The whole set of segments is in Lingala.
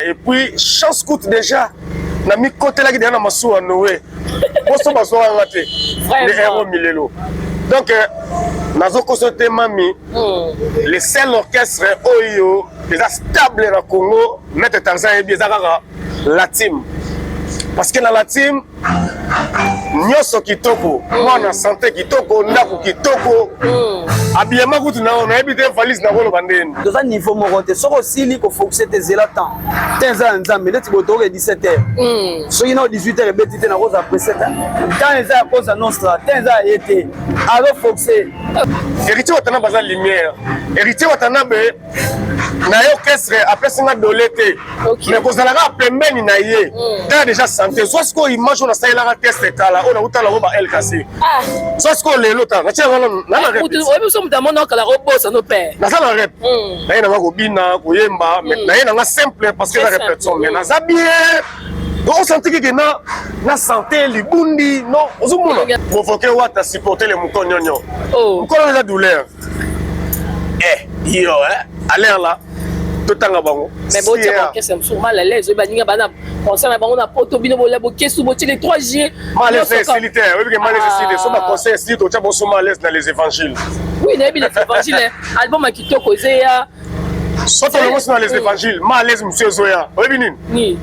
et puis chance coûte déjà na mi côté là qui derrière massou à Noé poso massou à raté les héros milelo donc nazo consulter mami le seul orchestre oyo déjà stable na Congo mettre Tanzanie bien zakaka la team parce que dans la team nyoso kitoko mwana santé kitoko ndako kitoko habillement kutu na on a habité valise na kolo bandeni dans un niveau moronté soko sili ko focuser tes zela temps tenza nzambe neti boto 17h soki na 18h betite na koza après 7h temps eza koza nostra tenza été alors focuser héritier watana baza lumière héritier watana be na orchestre après singa dolete mais kozalaka pembeni na ye ta déjà santé soit ce ko image on a ça la test kala on a utala roba LKC soit ce ko lelo ta na tia na rep oui so mutamono kala robosa no père na ça la rep na ina ko bina ko yemba mais na ina simple parce que la répétition mais na za bien on sentit que na santé libundi non ozumuna provoquer wata supporter les moutons nyonyo encore la douleur yo l'air là tout temps bango mais bon tu vois que c'est sûrement la l'aise ba ninga bana concert bango na poto bino bola bo kesu bo les 3G mal facilitaire oui que mal nécessité so ba conseil si to cha bo so mal dans les évangiles oui na bi les évangiles album akitoko zeya so to le dans les évangiles mal l'aise monsieur Zoya oui binini ni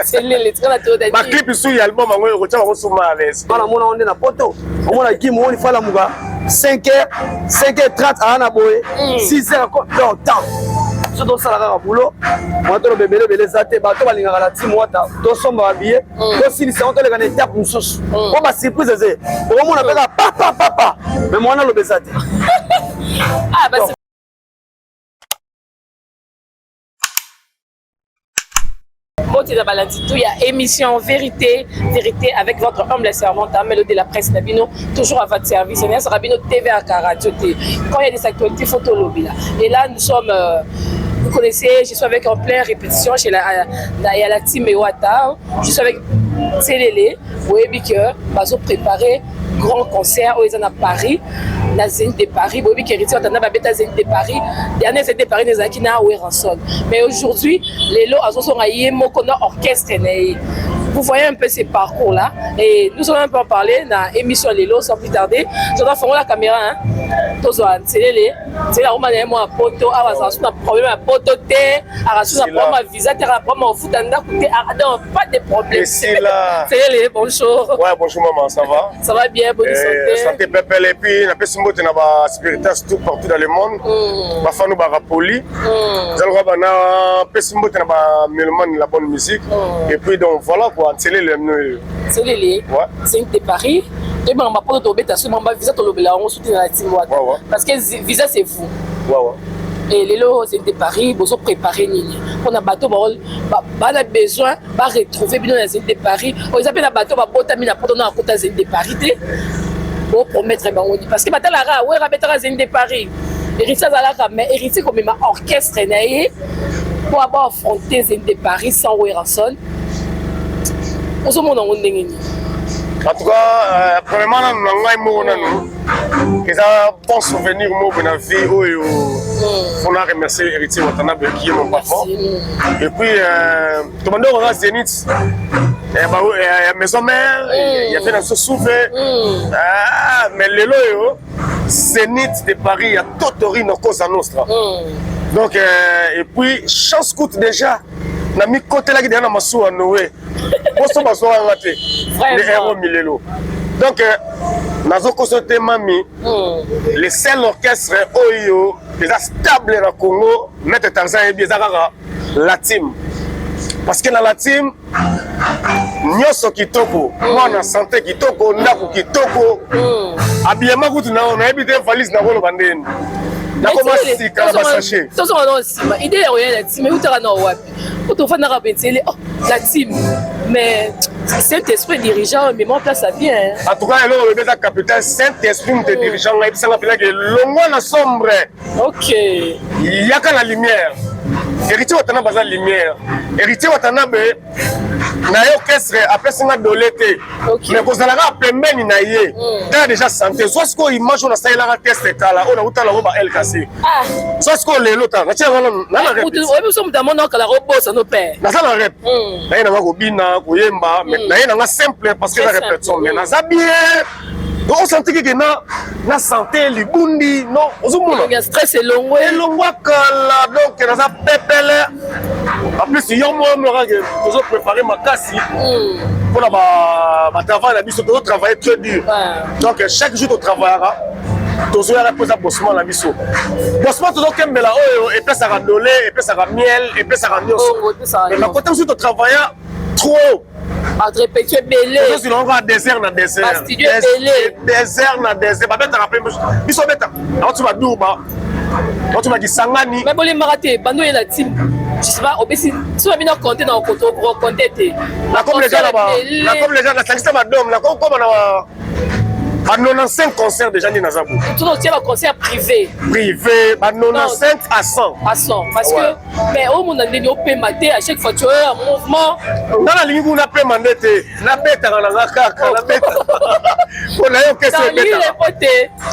c'est les très trop d'années ba clip sur album bango ko cha bo so mal l'aise bana mona onde na poto omona ki mo ni fala muga 5h30 à Anaboé 6h dans temps surtout ça la boulot moi to bebele bele zate ba to balinga la team wata to somba habillé to sili c'est on to le gane étape mususu on ba surprise c'est au moins on appelle papa mais moi on a le bezate ah bah c'est la il y a émission vérité avec votre humble servante Mélodie de la presse Nabino toujours à votre service c'est Rabino TV à Radio T quand il y a des actualités photo lobby là et là nous sommes vous connaissez je suis avec en pleine répétition chez la team Ewata je suis avec Télélé vous voyez que bazo préparer grand concert où ils sont à Paris la Zénith de Paris vous voyez que Héritier Watana va bêta Zénith de Paris dernier Zénith de Paris des Akina ou Ranson mais aujourd'hui les lots sont à Yemo orchestre vous voyez un peu ces parcours là et nous allons un peu en parler dans l'émission Lélo sans plus tarder je dois faire la caméra hein c'est la roman moi poto à un problème à poto té à un problème à visa té à un problème au foot non pas de problème c'est là c'est les bonjour ouais bonjour maman ça va bien bonne santé santé pépé et puis na pesi mbote na ba spiritas tout partout dans le monde ba fanu ba rapoli zalwa ba na pesi mbote na ba mélomane la bonne musique et puis donc voilà quoi c'est les ouais c'est de Paris et ben ma poto to beta sur ma visa to lobela on soutient la team parce que visa c'est vous et les lots c'est de Paris vous préparer nini on a bateau ba a besoin va retrouver bien dans de Paris ils appellent la bateau ba bota mina poto na kota de Paris pour promettre parce que batalara ouais rabetara de Paris héritier zalaka mais héritier comme ma orchestre naé pour avoir affronté de Paris sans Ranson en tout cas, premièrement, nous avons un bon souvenir de la vie où on a remercié Héritier Watana qui est mon papa. Et puis, tout le monde a Zénith. Il y a maison mère, il y a fait dans ce souffle. Mais le loyo, Zénith de Paris, il y a Totori dans Cosa Nostra. Donc, et puis, chance coûte déjà. Na mi côté là qui derrière massou à Noé poso massou à raté les héros milelo donc nazo consulter mami le seul orchestre oyo déjà stable na Congo mettre Tanzanie bien zakaka la team parce que dans la team nyoso kitoko mwana santé kitoko ndako kitoko habillement kutu na on a habité valise na kolo bandeni na commencé si kala sachet tout ça on aussi idée rien la team où tu as na wapi pour te faire na rappeler la team mais Saint-Esprit dirigeant mais mon place ça vient en tout cas le bébé capitaine Saint-Esprit te dirigeant là il s'en appelle que l'ombre na sombre OK il y a que la lumière héritier Watanabe baza lumière héritier Watanabe na yo orchestre apesi nga dolete mais kozalaka pembeni na ye ta déjà santé soit ce ko image on a sailaka test kala on a utala ko ba LKC soit ce ko lelo ta na tia na rep obi so mutamona kala ko bossa no père na sala rep na ye na ko bina ko yemba mais na ye na simple parce que la répétition mais na za bien donc on sentit que na santé libundi non ozomona il y a stress elongwe kala donc na za pepele en plus yo moi me rage toujours préparer ma casse pour la travail la biso to travailler très dur donc chaque jour tu travailleras toujours la pose bossement la biso bossement toujours kembela oyo et puis ça va dolé et puis ça va miel et puis ça va nyoso mais ma côté aussi tu travailler trop à répéter belé je suis là désert na désert studio belé désert na désert ba beta rappeler biso beta on tu vas douba on tu vas kisangani mais bolé maraté bando la team je sais pas obesi si on vient compter dans côté pour compter la comme les gens là-bas la comme les gens la ça madame la comme na 95 concerts déjà ni Nazabou. Tout le temps concert privé. Privé, 95 à 100. À 100 parce que mais au monde on est peut mater à chaque fois tu as un mouvement. Dans la ligne on a peut mandater, la bête dans la kaka, la bête. On a eu que c'est bête.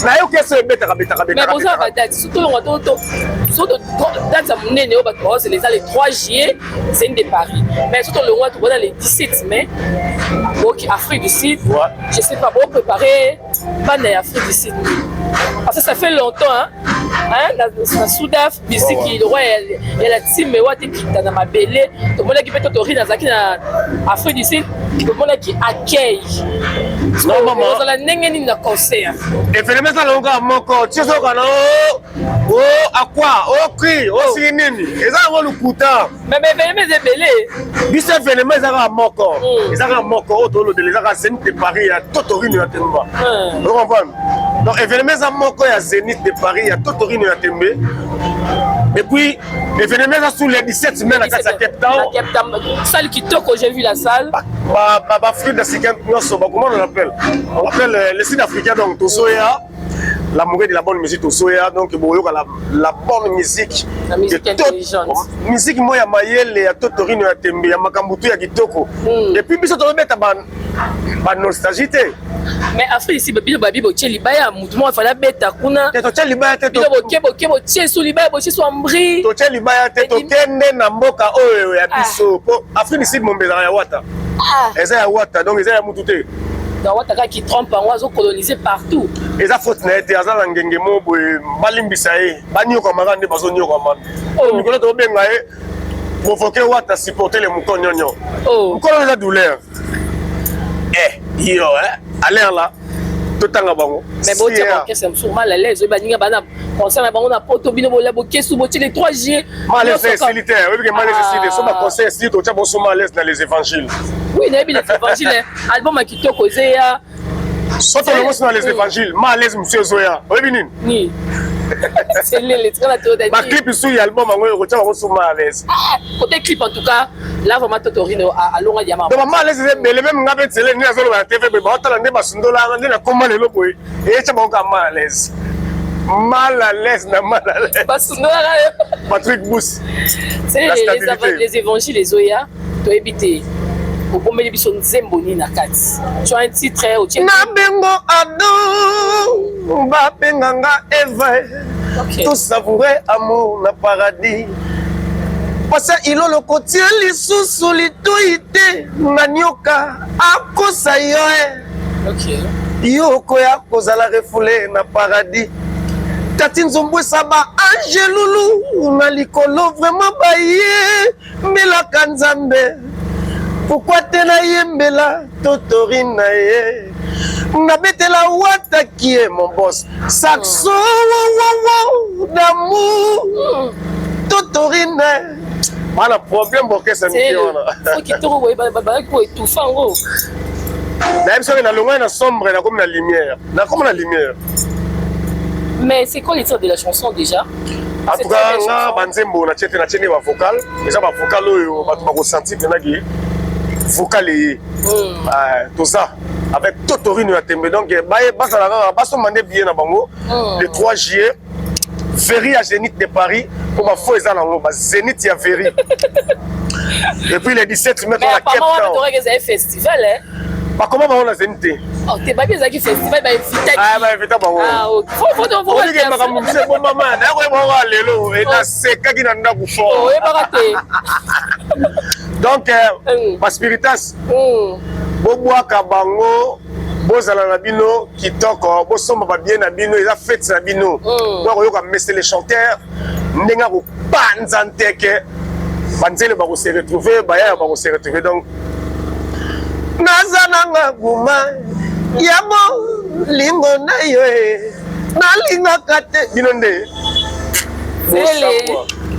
Na yo que c'est bête mais pour ça va date surtout on surtout date ça mon néo c'est les 3 juillet, c'est une de Paris. Mais surtout le mois tu vois les 17 mai. OK, Afrique du Sud. Je sais pas bon préparer pas d'Afrique du Sud. Parce que ça fait longtemps, dans Soudaf, musique, il y a la team, mais dans ma belle, tout le monde qui peut t'autoriser dans Afrique du Sud, tout le monde qui accueille. Non, maman. Dans la n'engeni na concert. Et finalement, ça l'on a mon corps. Tu sais quoi, oh, à quoi? Oh, cri, oh, c'est nini. Et ça, on le couta. Mais c'est belé. Bis événement, ils ont mon corps. Ils ont mon corps, autour de les Zénith de Paris, il y a Totorine à Temba. Vous comprenez? Donc, événement, ils ont mon corps, il y a Zénith de Paris, il y a Totorine à Temba. Et puis, événement, sous les 17 semaines à Cape Town. Salle qui toque, j'ai vu la salle. Fruit d'Africain, comment on l'appelle? On l'appelle le Sud-Africain, donc Tosoya. L'amour de la bonne musique Tosoya, donc la bonne musique. La musique intelligente. Musique moi ya mayele ya Totorino ya Tembe ya makambutu ya kitoko. Et puis biso to beta ba nostalgie. Mais Afrique ici babi bo tcheli baya mutumo afala beta kuna. To tcheli baya te to bo tchesu libaya bo tchesu ambri. To tcheli baya te to kende na mboka oyo ya biso. Po Afrique ici mombeza ya wata. Eza ya wata donc eza ya mutute. Dans Ouattara qui trompe en oiseau colonisé partout. Et ça faut n'être à ça l'engagé mo balimbisae banyo comme rande bazo nyo comme oh Nicolas to benga provoquer Ouattara supporter les moutons nyonyo oh encore la douleur yo aller là tout temps bango mais bon tu vois que c'est mal à l'aise baninga bana concert bango na poto bino bola bokesu boti les 3 juillet mal facilitaire oui que mal facilitaire so ba conseil si to tchabo so mal dans les évangiles oui les évangiles album à kitoko zeya surtout dans les évangiles mal l'aise monsieur Zoya oui binine ni c'est les très naturel ba clip sur album bango tchabo so mal l'aise côté clip en tout cas là vraiment Totorino à longa diamant donc mal l'aise les même ngabe télé ni azolo ba TV ba otala nde basundola nde na comment le boy et tchabo ka mal à l'aise mal à l'aise na mal à l'aise Patrick Bous c'est les évangiles les Zoya to éviter pour combien biso nzemboni na kati tu as un titre au tien na bengo ado ba benganga Eva tout savourer amour na paradis parce il le côté lisusu lituite na nyoka akosa yo yo koya kozala refoulé na paradis tati nzombo saba angelulu na likolo vraiment baye mbelaka nzambe pourquoi tena yembela Totorine na ye na betela wata qui est mon boss saxo d'amour Totorine voilà problème boké ça c'est faut qu'il trouve ba ko étouffant gros même si on a loin na sombre na comme la lumière mais c'est quoi les titres de la chanson déjà? En tout cas, nga banzembo na tchete na tchene ba vocal, eza ba vocal oyo ba ko sentir que na ki vocal tout ça avec Totorine ya Tembe donc ba ça la ba so mandé bien na bango le 3 juillet Véry à Zénith de Paris pour ma foi ça dans Zénith ya Véry. Et puis le 17 mai mais apparemment on aurait que c'est festival hein. Pas comment on a Zénith. Oh, t'es pas bien ça qui festival bah invité. Ah bah invité ba ouais. Ah OK. Faut on dit que ma c'est bon maman, na ouais bon lelo et na seka qui na ndaku fort. Oh, et pas raté. Donc ma spiritas. Boboaka bango bozala na bino kitoko bosomba ba bien na bino eza fête na bino. Donc oyoka messe les chanteurs ndenga ko panza nteke banzele ba ko se retrouver ba ya ba ko se retrouver donc nazananga guma yamo lingo na yo na linga kate bino nde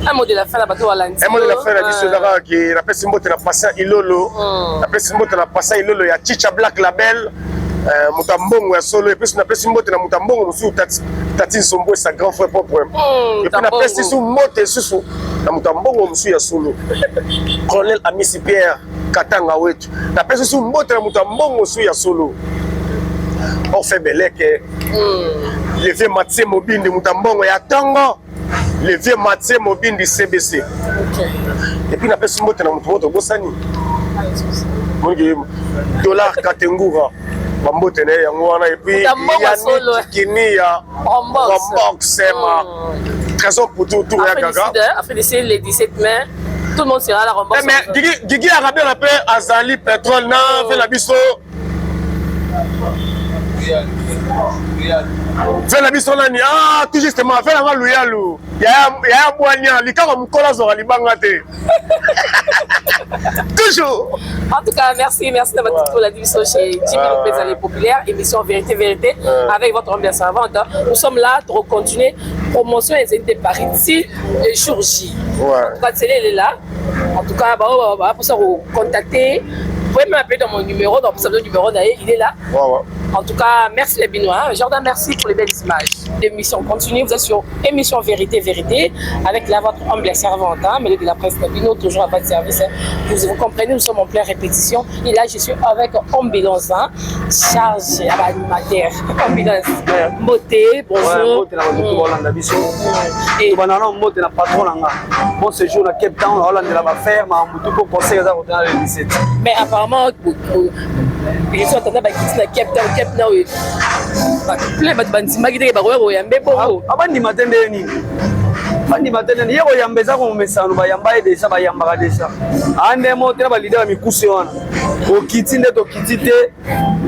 un mot de la fin la bateau à l'anti. Un mot de la fin la biso dara qui rappelle ce mot de la passé Ilolo. Rappelle ce mot de la passé Ilolo ya Chicha Black Label. Mutambongo ya solo et puis on appelle ce mot de la Mutambongo musu Tati Sombo sa grand frère propre. Et puis on appelle ce mot de susu la Mutambongo musu ya solo. Colonel Amisi Pierre Katanga wetu. Appelle ce mot de la Mutambongo musu ya solo. On fait beleke. Le vieux Mathieu Mobile de Mutambongo ya Tango. Le vieux Mathieu Mobile du CBC. OK. Et puis on appelle ce mot de la Mutumoto Bosani. Dollar Katengura. Bambo tene yango wana et puis Yannick Kini ya Rombox ma trésor pour tout ya gaga. Après d'essayer le 17 mai, tout le monde sera à la Rombox. Mais Gigi Arabie rappelle Azali Pétrole na fait la biso. Fait la biso nani ah tout justement fait la loyalu. Ya boanya likako mkola zora libanga te. Toujours. En tout cas, merci d'avoir été pour la division chez Jimmy Lopez à les populaires, émission Vérité, avec votre ambiance servante. Nous sommes là pour continuer promotion et de Paris si le jour J. En tout cas, elle est là. En tout cas, pour ça, vous contacter. Vous pouvez m'appeler dans mon numéro, dans mon numéro d'ailleurs, il est là. En tout cas, merci les Binois. Jordan, merci pour les belles images. L'émission continue, vous êtes sur émission Vérité, avec la votre humble servante, mais de la presse Bino, toujours à votre service. Vous comprenez, nous sommes en pleine répétition. Et là, je suis avec ambulance, chargé à l'animateur. Ambulance, beauté, bonjour. Et bon séjour à Cape Town, Hollande de la ferme, pour conseil à le 17. Mais apparemment, ils sont en train de quitter Cape Town, plein de bandits, qui abandi matendeni bandi matendeni yeko yambeza ko mesano bayamba edesa bayamba kadesa ande mo tena ba leader mikusi wana okiti nde to kitite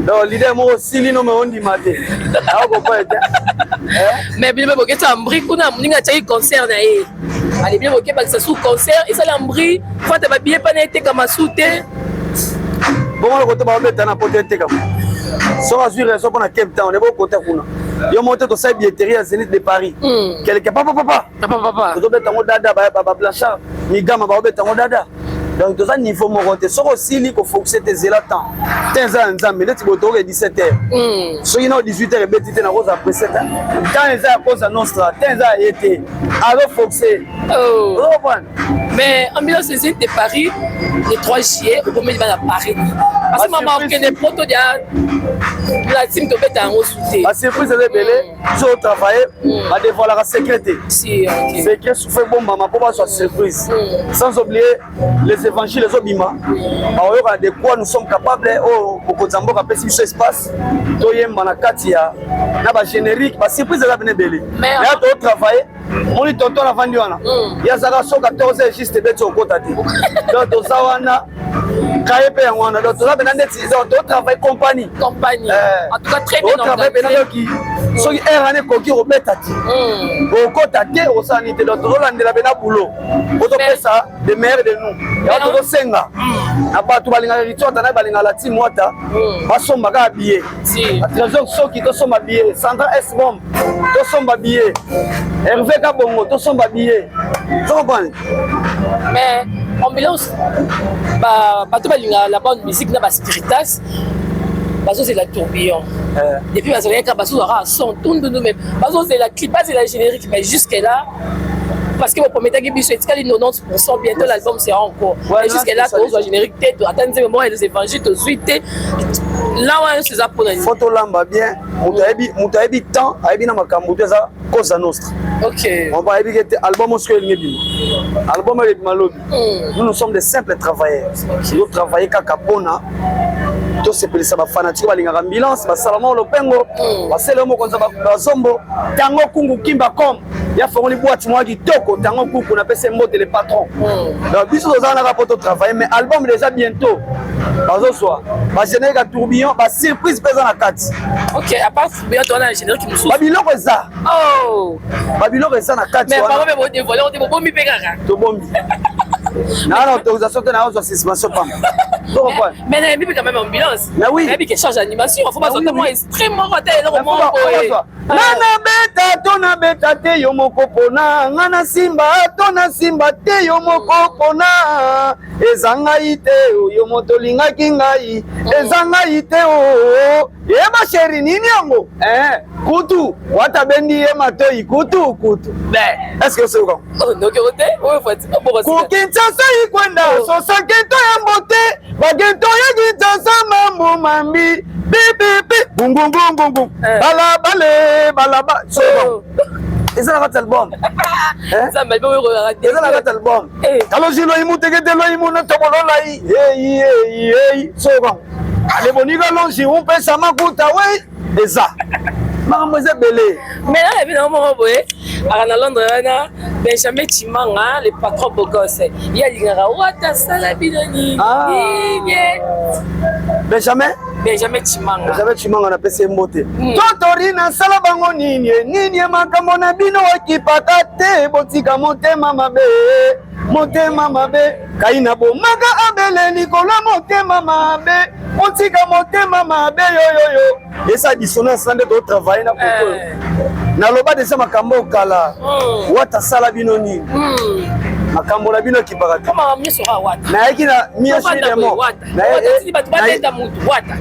do leader mo sili no me ondi mate ako pa ete mais bien boke tambri kuna muninga tshaki concert na ye ali bien boke ba sous concert et ça l'ambri faut te ba bien pas na été comme soute bon le côté ba beta na pote te comme so azui raison pour na Cape Town ne bo côté kuna yo monte to sa billetterie à Zénith de Paris quelque papa to beta ngo dada ba Blanchard ni gama ba beta ngo dada donc to ça niveau mo côté so aussi li ko focuser tes zélatan tes ans nzambe neti boto 17h so ino 18h betite na cause après 7h quand les a cause nostra tes ans été alors focuser mais ambulance Zénith de Paris le 3 juillet au premier à Paris parce que maman que des poteaux la team to beta ngo souté la surprise est belé je travailler à dévoiler la sécurité secret souffre bon maman pour pas soit surprise sans oublier les évangiles les obima alors de quoi nous sommes capables au Kozambo après si ce espace to yemba na katia na ba générique ba surprise est bien belé mais là to travailler on est tonton la vandi wana ya zaka so 14 juste beto kota te donc to zawana kayepe ya wana donc to za benande to travail compagnie en tout cas très bien organisé soki erane koki robeta ti okota te osani te donc tolandela bena boulot otopesa de meilleur de nous ya tosenga na bato balingaka kitota na balingaka la team wata basombaka billet a trésor soki tosomba billet Sandra S bomb tosomba billet Hervé Kabongo tosomba billet tu comprends mais ambulance bato balingaka la bonne musique na baspiritas bazo c'est la tourbillon depuis bazo yaka bazo aura son tundu même bazo c'est la clip pas c'est la générique mais jusque là parce que vous promettez que biso etikali 90% bientôt l'album sera encore et jusque là tous la générique tête attendez moi les évangiles tous 8 là ouais c'est ça pour la photo lamba bien moto ayebi temps ayebi na makambo te eza Cosa Nostra. On va ayebi que album osko elingi bima album ebima lobi. Nous sommes des simples travailleurs. Nous travaillons kaka pona to sepelisa ba fanatique balingaka ambulance basalama lopengo basele mo konza bazombo tango kungu kimba comme ya fongoli boîte moi kitoko tango kuku na pese mbote le patron. Donc biso tozana ka poto travailler mais album déjà bientôt bazo soir ba générique tourbillon ba surprise pesa na kati. OK, à part bientôt on a un générique qui nous ba biloko eza. Oh, ba biloko eza na kati. Mais pas même dévoiler on te bombi pekaka. To bombi. Na autorisation te na suspension pam. Mais il y a quand même ambulance. Mais oui. Il y a change d'animation. Il faut pas sortir moi extrêmement raté. Nana beta tona beta te yo moko pona ngana simba tona simba te yo moko pona ezanga ite yo moto lingaki ngai ezanga ite o ye ma chéri nini yango kutu wata bendi ye matoi kutu est-ce que c'est bon donc roté ouais faut ko Kinshasa ikwenda so sakento ya mbote bagento ya Kinshasa mambo mambi bibi bum bum bum bum bum balaba so c'est ça notre album ça m'a bien regardé c'est ça notre album alors si lo imu tegete lo imu na tobolola hey so bon allez boniga longi on peut ça makuta ouais ça mademoiselle Belé mais là évidemment boye à Londres na Benjamin Chimanga le patron beau gosse il y a lingara wata sala binoni Benjamin Chimanga na pese mbote totori na sala bango nini makambo na bino okipaka te botika motema mabe kaina bomaka abele likolo motema mabe botika motema mabe yo esa dissonance nde to travailler na poto na loba déjà makambo okala wata sala bino nini makambo na bino kipaka te kama miso ha wata na yaki na miso ile mo na wata mutu wata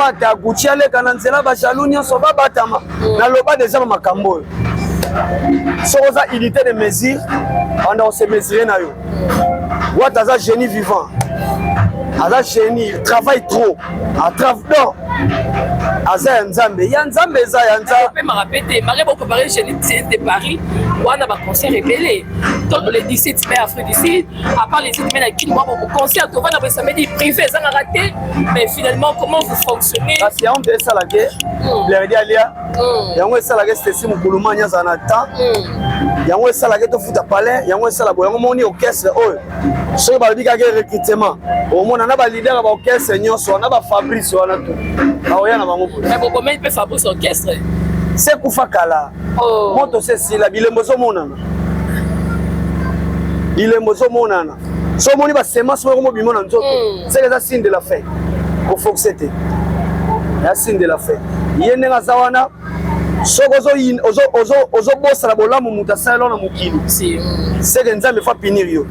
wata kuchiale kana nzela ba jaloux nyonso babatama na loba déjà makambo soza unité de mesure on se mesurer na yo wata za génie vivant aza génie il travaille trop à travailler aza ya nzambe eza ya nzambe me répéter marie beaucoup parler génie de Paris wana ba concert rebelle donc le 17 mai Afrique à part les 17 mai qui moi mon concert to va na samedi privé ça a raté mais finalement comment vous fonctionnez parce que on peut ça la guerre l'air alia yango ça la guerre c'est si mukuluma nya za na temps yango ça la guerre to futa palais yango ça la boyango moni orchestre oyo so ba bika ke recrutement au mona na ba leader ba orchestre nyonso na ba Fabrice wana to aoya na bango mais bon comment il peut Fabrice orchestre c'est kufa kala moto c'est si la bilembo zo monana so moni ba semence mo bimona nzoto c'est ça signe de la fin ko fonctionner la signe de la fin yene ngazawana soko ozo bossa la bolamu mutasalo na mukili c'est que nzambe fa pinir yo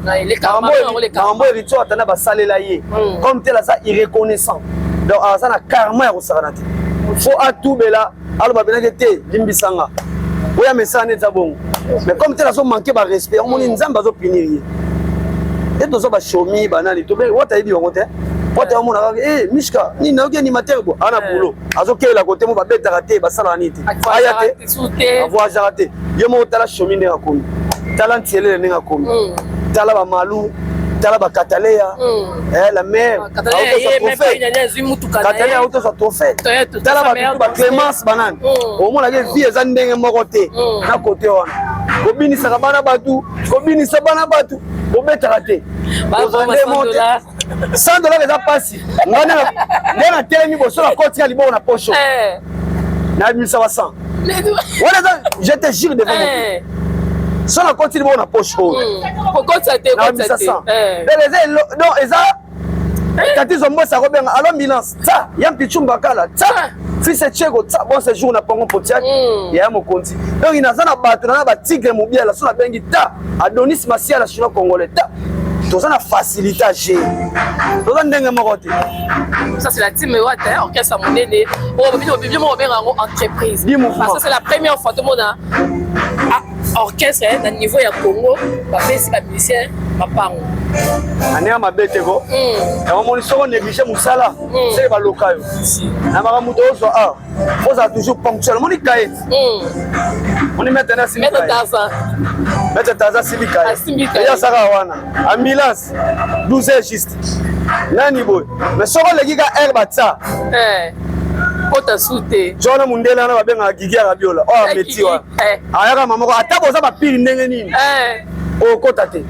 kambo rito atana basalela ye comme tel ça irreconnaissant donc ça na karma ya kosakana te faut atubela aloba benake te limbisanga oya mesane za bongo mais comme tel ça manquer ba respect on moni nzambe azo pinir ye et tozo ba shomi banani to be wata yebi ngo te wata mona mishka ni na ogeni materbo ana bulo azo kela côté mo ba betaka te basala niti aya te avoir te yo mo tala shomi ne akomi talent yele ne akomi tala ba malu tala ba katalea la mère katalea auto sa trophée tala ba Clémence banane au mona ke vie za ndenge moko te na côté wana kobinisa bana batu kobinisa bana batu obetaka te $100 eza pasi nde na telemi boso na koti ya liboko na pocho na bimisa ba 100 wana je te jure devant mon so na koti liboko na pocho na bimisa 100 donc eza kati zombosa kobenga alo ambulance ta ya mpichumba kala ta fils chego ta bon séjour na pongo potiak ya mokonzi donc inaza na bato na ba tigre mobiala so na bengi ta Adonis Masiala chino congolais ta toza na facilité à gérer toza ndenge moko te ça c'est la team Wata orchestre monene mo benga entreprise parce que c'est la première fois tout le monde a orchestre na niveau ya Congo ba pesi ba musicien mapango Ane ma bête go. Na mon soko négliger musala. C'est ba local. Na ma muto so ah. Faut ça toujours ponctuel. Mon ikaye. On est maintenant si. Mettre Taza. Mettre Taza si bikaye. Ya saka wana. Ambulance. 12 juste. Nani boy. Mais soko legi ka herba tsa. Pota soute. Jona mundela na babenga gigi ya rabiola. Oh meti wa. Ayaka mamoko atabo za ba pili ndenge nini. Oh kota te.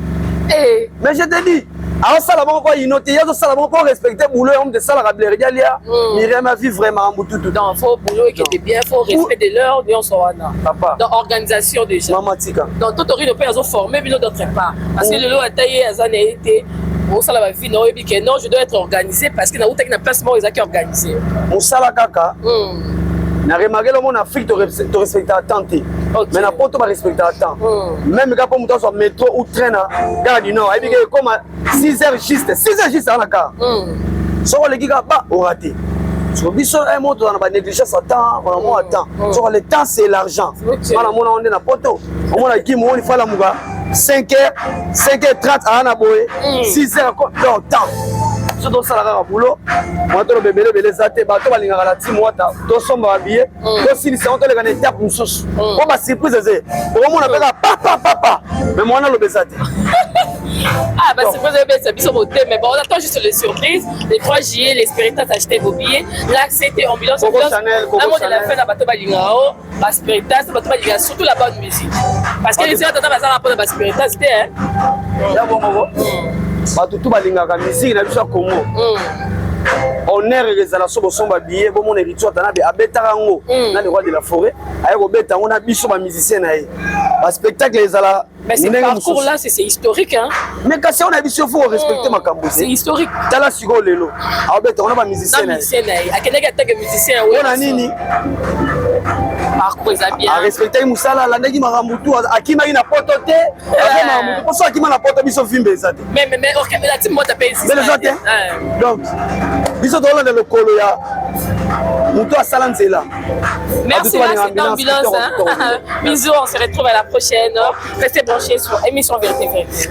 Mais je te dis, alors ça là-bas on il noter, il y a ça là-bas pour respecter boulot homme de ça la rabler Galia. Myriam a vu vraiment tout tout. Dans faut boulot et qui était bien, faut respect de l'heure de on soana. Papa. Dans organisation déjà. Maman tika. Dans tout aurait ne pas avoir formé mais d'autre part. Parce que le lot a taillé à zane été au sala va vie non et que non je dois être organisé parce que na outa na placement ils a qui organisé. Musala kaka. Na remarqué le monde en Afrique te respecter à temps. Mais na pas pas respecter à temps. Même quand on sur métro ou train na gare du Nord, il comme 6h juste, 6h juste à la gare. Sur les giga pas au raté. Sur biso un mot dans la négligence à temps, on a moins à temps. Sur le temps c'est l'argent. Voilà on est na poto. On a qui mon il faut la muga 5h30 à na boy 6h dans temps. Surtout ça la boulot moi to bebele bele zate ba to balinga la team wata to somba billet to si c'est on to le gane étape mususu on ba surprise zé au moment on appelle papa mais moi on a le bezate ah bah c'est pas c'est biso beauté mais bon on attend juste les surprises les 3 juillet les spiritas acheter vos billets là c'était ambulance un mot de la fin na bato balinga o ba spiritas bato balinga surtout la bonne musique parce que les gens attendent bazala pour ba spiritas c'était hein ya bongo bato tout balingaka musique na biso ya Congo honneur ezala so bosomba billet bomona héritier atana be abetaka ngo na le roi de la forêt aye kobeta ngo na biso ba musicien na ye ba spectacle ezala mais ce parcours là c'est historique hein mais kasi on a biso faut respecter makambo c'est historique tala siko lelo abeta on a ba musicien na ye akeneka attaque musicien ouais on a nini parcours ça bien a respecter musala la ndeki makambo tout akima ina poto te akima makambo pour ça akima na poto biso vimbe ezate mais OK mais la team moi t'appelle ici mais les autres donc biso dans le colo ya muto asala nzela merci c'est ambulance bisous on se retrouve à la prochaine restez branchés sur émission Vérité Vérité.